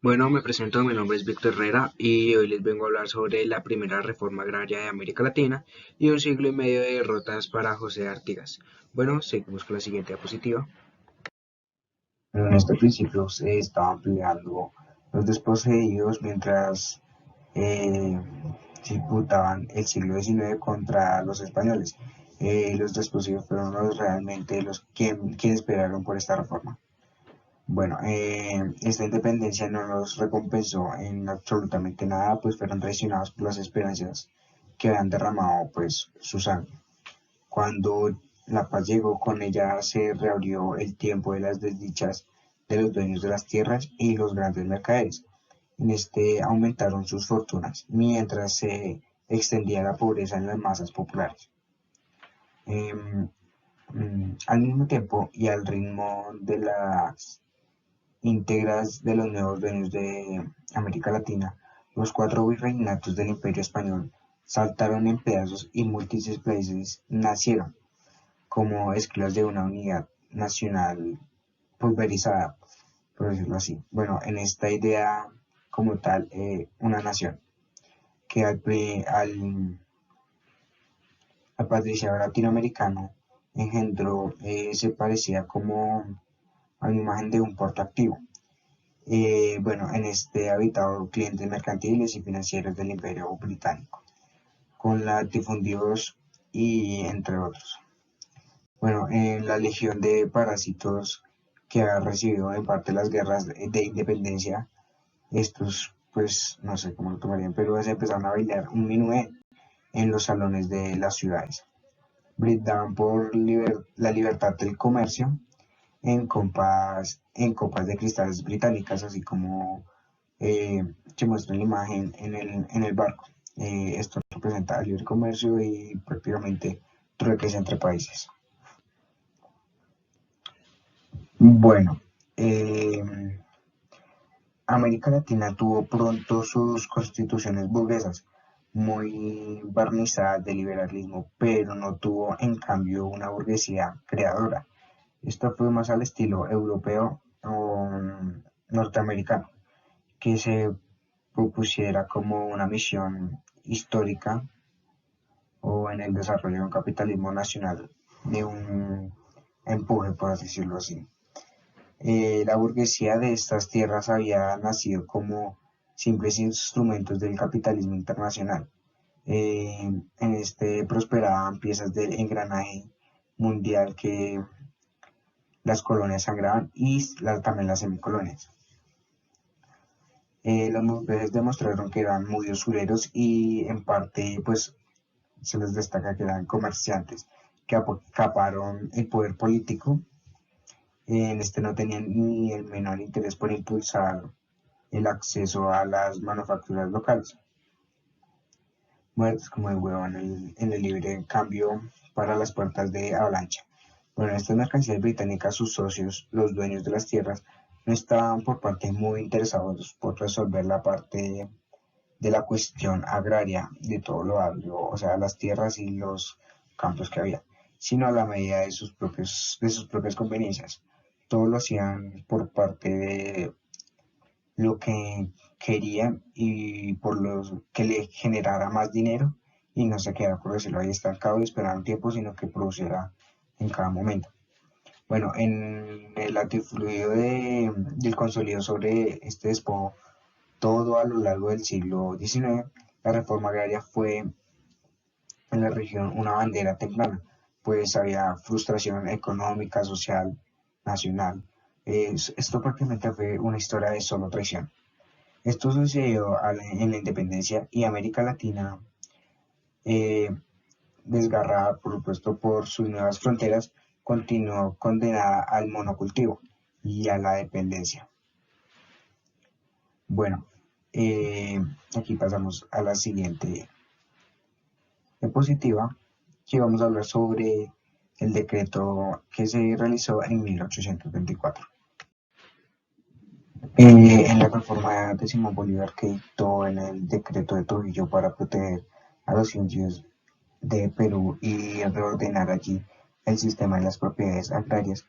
Bueno, me presento, mi nombre es Víctor Herrera y hoy les vengo a hablar sobre la primera reforma agraria de América Latina y un siglo y medio de derrotas para José Artigas. Bueno, seguimos con la siguiente diapositiva. En este principio se estaban peleando los desposeídos mientras eh, disputaban el siglo XIX contra los españoles. Los desposeídos fueron realmente quienes esperaron por esta reforma. Bueno, esta independencia no los recompensó en absolutamente nada, pues fueron traicionados por las esperanzas que habían derramado pues su sangre. Cuando la paz llegó, con ella se reabrió el tiempo de las desdichas de los dueños de las tierras y los grandes mercaderes. En este aumentaron sus fortunas, mientras se extendía la pobreza en las masas populares. Em, Al mismo tiempo y al ritmo de las íntegras de los nuevos dueños de América Latina, los cuatro virreinatos del Imperio Español saltaron en pedazos y múltiples países nacieron como esclavos de una unidad nacional pulverizada, por decirlo así. Bueno, en esta idea como tal, una nación que al patriciado latinoamericano engendró, se parecía como a una imagen de un puerto activo. Bueno, en este habitado clientes mercantiles y financieros del Imperio Británico, con latifundios y entre otros. Bueno, en la legión de parásitos que ha recibido en parte las guerras de independencia, estos, pues, no sé cómo lo tomarían, pero se empezaron a bailar un minué en los salones de las ciudades. Brindaban por la libertad del comercio en copas de cristales británicas, así como se muestra en la imagen en el barco. Esto representa el libre comercio y prácticamente trueques entre países. Bueno, eh, América Latina tuvo pronto sus constituciones burguesas, muy barnizadas de liberalismo, pero no tuvo en cambio una burguesía creadora. Esto fue más al estilo europeo o norteamericano, que se propusiera como una misión histórica o en el desarrollo de un capitalismo nacional de un empuje, por decirlo así. La burguesía de estas tierras había nacido como simples instrumentos del capitalismo internacional. En este prosperaban piezas del engranaje mundial que las colonias sangraban y también las semicolonias. Los burgueses demostraron que eran muy usureros y en parte pues se les destaca que eran comerciantes que acaparon el poder político. En este no tenían ni el menor interés por impulsar el acceso a las manufacturas locales. Muertes como el huevo en el libre cambio para las puertas de avalancha. Bueno, en estas mercancías británicas, sus socios, los dueños de las tierras, no estaban por parte muy interesados por resolver la parte de la cuestión agraria de todo lo agrio, o sea, las tierras y los campos que había, sino a la medida de sus propias conveniencias. Todo lo hacían por parte de lo que querían y por los que le generara más dinero y no se quedara, por decirlo ahí, estancado y esperar un tiempo, sino que produciera en cada momento. Bueno, en el latifluido del consolido sobre este despojo, todo a lo largo del siglo XIX, la reforma agraria fue en la región una bandera temprana, pues había frustración económica, social, nacional. Esto prácticamente fue una historia de solo traición. Esto sucedió en la independencia y América Latina, eh, desgarrada por supuesto por sus nuevas fronteras, continuó condenada al monocultivo y a la dependencia. Bueno, eh, aquí pasamos a la siguiente diapositiva, que vamos a hablar sobre el decreto que se realizó en 1824. En la reforma de Simón Bolívar que dictó en el decreto de Trujillo para proteger a los indios de Perú y reordenar allí el sistema de las propiedades agrarias,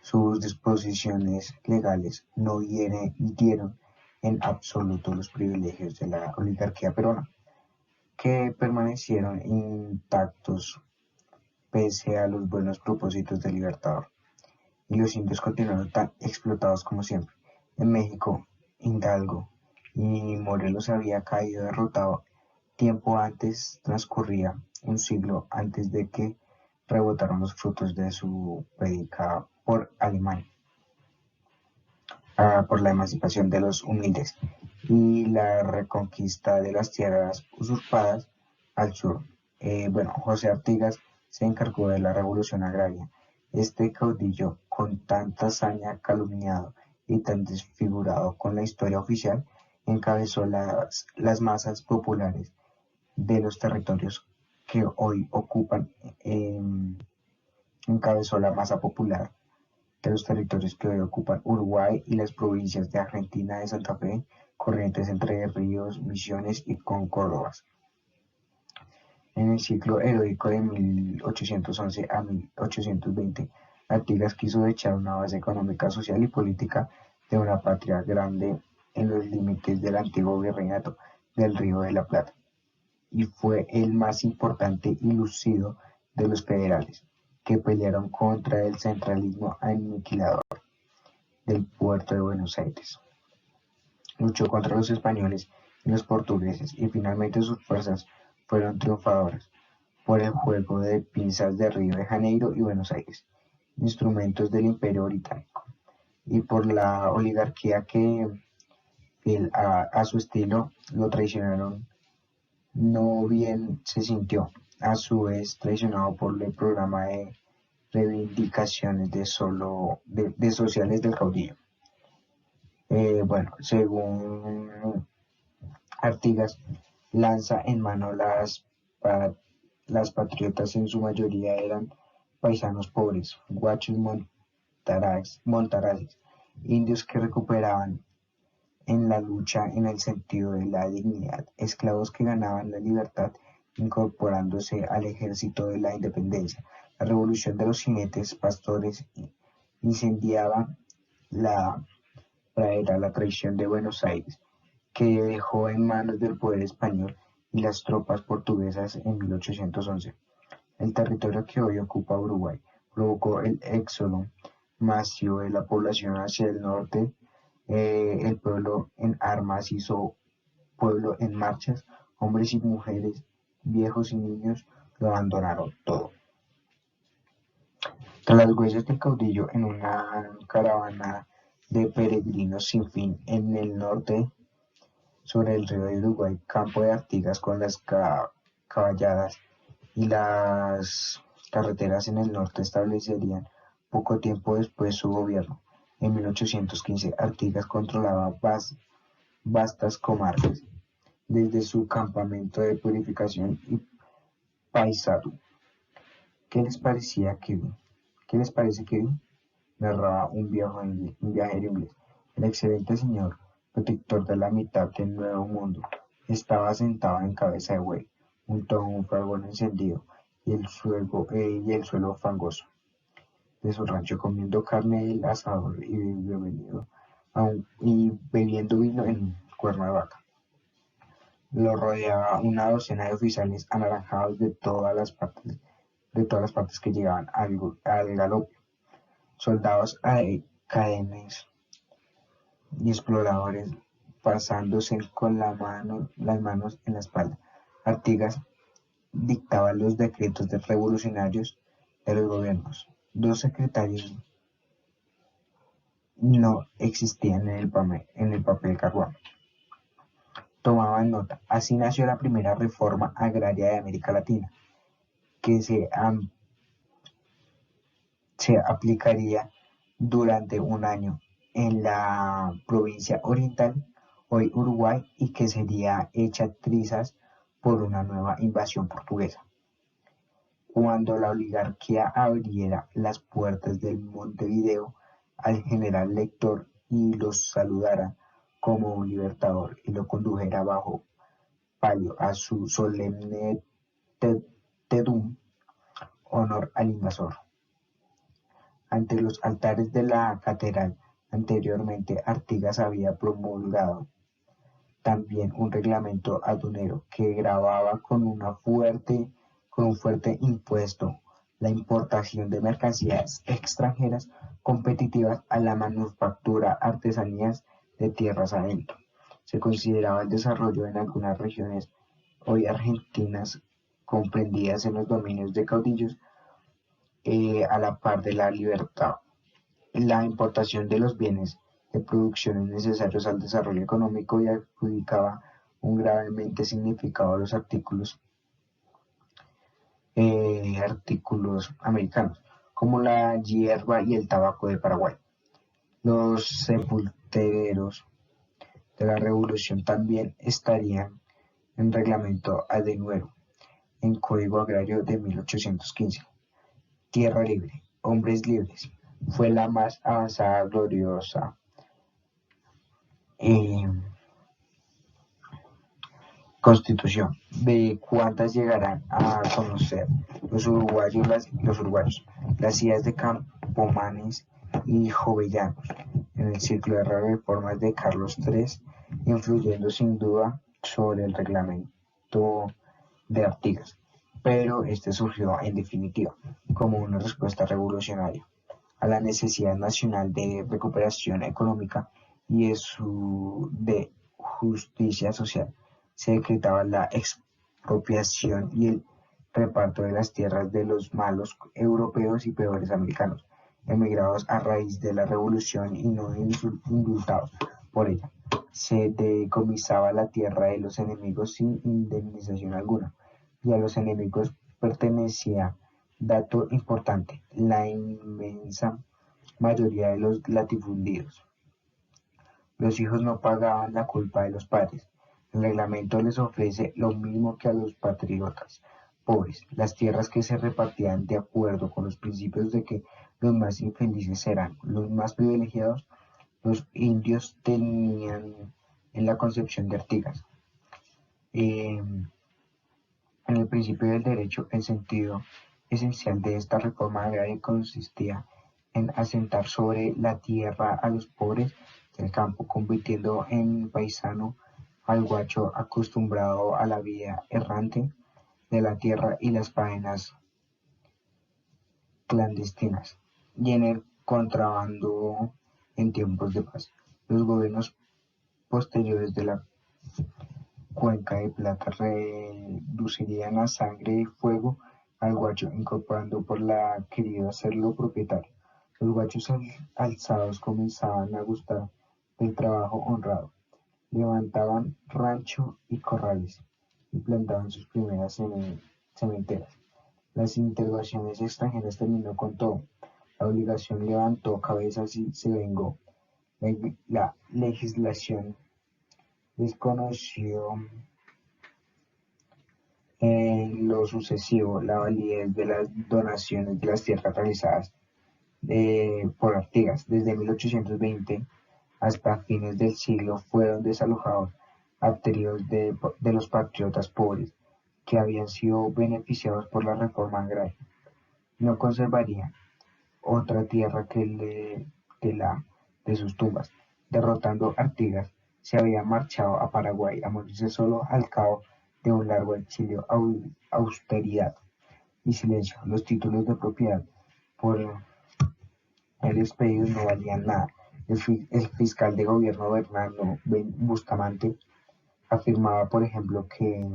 sus disposiciones legales no dieron en absoluto los privilegios de la oligarquía peruana, que permanecieron intactos pese a los buenos propósitos del Libertador, y los indios continuaron tan explotados como siempre. En México, Hidalgo y Morelos había caído derrotado tiempo antes, transcurría un siglo antes de que rebotaron los frutos de su predicada por Alemania, por la emancipación de los humildes y la reconquista de las tierras usurpadas al sur. José Artigas se encargó de la revolución agraria. Este caudillo, con tanta hazaña, calumniado y tan desfigurado con la historia oficial, encabezó las masas populares de los territorios que hoy ocupan, encabezó la masa popular de los territorios que hoy ocupan Uruguay y las provincias de Argentina de Santa Fe, Corrientes, Entre Ríos, Misiones y con Córdoba. En el ciclo heroico de 1811 a 1820, Artigas quiso echar una base económica, social y política de una patria grande en los límites del antiguo virreinato del Río de la Plata, y fue el más importante y lucido de los federales, que pelearon contra el centralismo aniquilador del puerto de Buenos Aires. Luchó contra los españoles y los portugueses y finalmente sus fuerzas fueron triunfadoras por el juego de pinzas de Río de Janeiro y Buenos Aires, instrumentos del Imperio Británico, y por la oligarquía que, fiel a su estilo, lo traicionaron. No bien se sintió, a su vez, traicionado por el programa de reivindicaciones de sociales del caudillo. Según Artigas, lanza en mano las patriotas, en su mayoría eran paisanos pobres, guachos montaraces, indios que recuperaban en la lucha en el sentido de la dignidad, esclavos que ganaban la libertad incorporándose al ejército de la independencia. La revolución de los jinetes pastores incendiaba la pradera, la traición de Buenos Aires, que dejó en manos del poder español y las tropas portuguesas en 1811. El territorio que hoy ocupa Uruguay provocó el éxodo masivo de la población hacia el norte. El pueblo en armas hizo pueblo en marchas, hombres y mujeres, viejos y niños lo abandonaron todo. Tras las huellas del caudillo en una caravana de peregrinos sin fin en el norte, sobre el río de Uruguay, campo de Artigas con las caballadas y las carreteras en el norte establecerían poco tiempo después su gobierno. En 1815, Artigas controlaba vastas comarcas, desde su campamento de purificación y Paysandú. ¿Qué les parecía que vi? ¿Qué les parece que vi? Narraba un viajero inglés. El excelente señor, protector de la mitad del Nuevo Mundo, estaba sentado en cabeza de buey, junto a un fragón encendido y el suelo fangoso de su rancho, comiendo carne del asador y bebiendo vino en un cuerno de vaca. Lo rodeaba una docena de oficiales anaranjados de todas las partes que llegaban al galope, soldados cadenes y exploradores pasándose con las manos en la espalda. Artigas dictaba los decretos revolucionarios de los gobiernos. Dos secretarios no existían en el papel carbón. Tomaban nota. Así nació la primera reforma agraria de América Latina, que se aplicaría durante un año en la provincia oriental, hoy Uruguay, y que sería hecha trizas por una nueva invasión portuguesa. Cuando la oligarquía abriera las puertas del Montevideo al general lector y los saludara como un libertador y lo condujera bajo palio a su solemne Te honor al invasor. Ante los altares de la catedral Anteriormente, Artigas había promulgado también un reglamento aduanero que gravaba con un fuerte impuesto la importación de mercancías extranjeras competitivas a la manufactura artesanías de tierras adentro. Se consideraba el desarrollo en algunas regiones hoy argentinas comprendidas en los dominios de caudillos a la par de la libertad. La importación de los bienes de producción necesarios al desarrollo económico y adjudicaba un gravemente significado a los artículos americanos, como la hierba y el tabaco de Paraguay. Los sepulteros de la Revolución también estarían en reglamento adenuero, en Código Agrario de 1815. Tierra libre, hombres libres, fue la más avanzada, gloriosa eh, Constitución. ¿De cuántas llegarán a conocer las ideas de Campomanes y Jovellanos en el ciclo de reformas de Carlos III, influyendo sin duda sobre el reglamento de Artigas? Pero este surgió en definitiva como una respuesta revolucionaria a la necesidad nacional de recuperación económica y de justicia social. Se decretaba la expropiación y el reparto de las tierras de los malos europeos y peores americanos, emigrados a raíz de la revolución y no indultados por ella. Se decomisaba la tierra de los enemigos sin indemnización alguna, y a los enemigos pertenecía, dato importante, la inmensa mayoría de los latifundios. Los hijos no pagaban la culpa de los padres. El reglamento les ofrece lo mismo que a los patriotas pobres, las tierras que se repartían de acuerdo con los principios de que los más infelices serán los más privilegiados. Los indios tenían en la concepción de Artigas. Eh, En el principio del derecho, el sentido esencial de esta reforma agraria consistía en asentar sobre la tierra a los pobres del campo, convirtiendo en paisano al guacho acostumbrado a la vida errante de la tierra y las faenas clandestinas, y en el contrabando en tiempos de paz. Los gobiernos posteriores de la Cuenca de Plata reducirían a sangre y fuego al guacho, incorporando por la querido hacerlo propietario. Los guachos alzados comenzaban a gustar del trabajo honrado, levantaban rancho y corrales y plantaban sus primeras cementeras. Las intervenciones extranjeras terminó con todo. La obligación levantó cabezas y se vengó. La legislación desconoció en lo sucesivo la validez de las donaciones de las tierras realizadas por Artigas. Desde 1820 hasta fines del siglo fueron desalojados arterios de los patriotas pobres que habían sido beneficiados por la reforma agraria. No conservarían otra tierra que la de sus tumbas. Derrotando Artigas, se había marchado a Paraguay a morirse solo al cabo de un largo exilio, austeridad y silencio. Los títulos de propiedad por él expedidos no valían nada. El fiscal de gobierno Bernardo Bustamante afirmaba, por ejemplo, que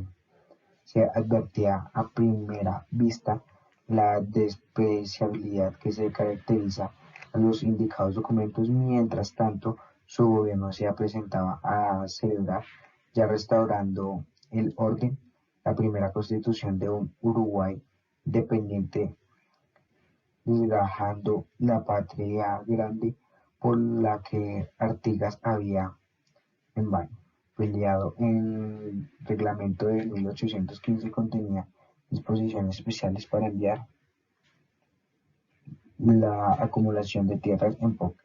se advertía a primera vista la despreciabilidad que se caracteriza a los indicados documentos. Mientras tanto, su gobierno se presentaba a celebrar, ya restaurando el orden, la primera constitución de un Uruguay dependiente, desgajando la patria grande por la que Artigas había en vano peleado. El reglamento de 1815 contenía disposiciones especiales para enviar la acumulación de tierras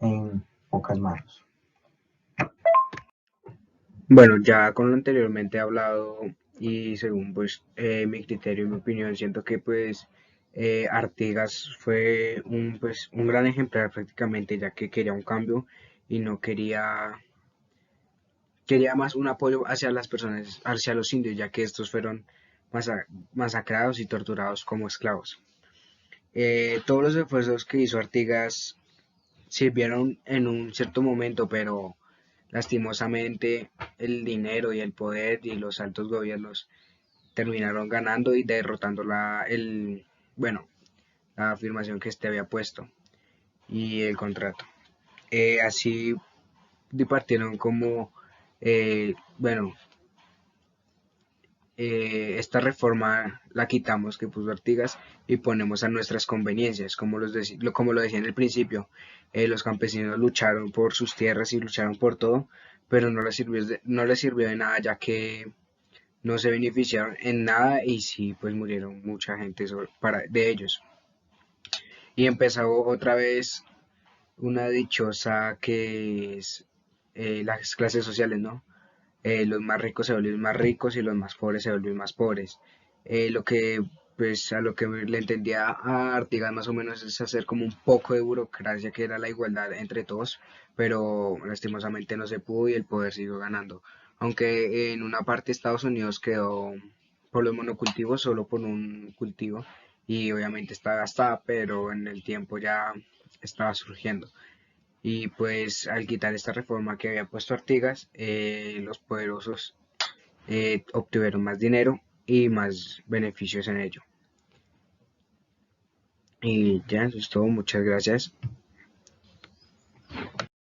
en pocas manos. Bueno, ya con lo anteriormente hablado y según pues mi criterio y mi opinión, siento que pues Artigas fue un gran ejemplar prácticamente, ya que quería un cambio y no quería más un apoyo hacia las personas, hacia los indios, ya que estos fueron masacrados y torturados como esclavos. Todos los esfuerzos que hizo Artigas sirvieron en un cierto momento, pero lastimosamente el dinero y el poder y los altos gobiernos terminaron ganando y derrotando bueno, la afirmación que este había puesto y el contrato. Así partieron como, bueno, esta reforma la quitamos que puso Artigas y ponemos a nuestras conveniencias, como lo decía en el principio. Los campesinos lucharon por sus tierras y lucharon por todo, pero no les sirvió de nada, ya que no se beneficiaron en nada y sí, pues murieron mucha gente de ellos. Y empezó otra vez una dichosa que es las clases sociales, ¿no? Los más ricos se vuelven más ricos y los más pobres se vuelven más pobres. Lo que, pues, a lo que le entendía a Artigas más o menos es hacer como un poco de burocracia, que era la igualdad entre todos, pero lastimosamente no se pudo y el poder siguió ganando. Aunque en una parte Estados Unidos quedó por los monocultivos solo por un cultivo y obviamente está gastada, pero en el tiempo ya estaba surgiendo. Y pues al quitar esta reforma que había puesto Artigas, los poderosos obtuvieron más dinero y más beneficios en ello. Y ya, eso es todo. Muchas gracias.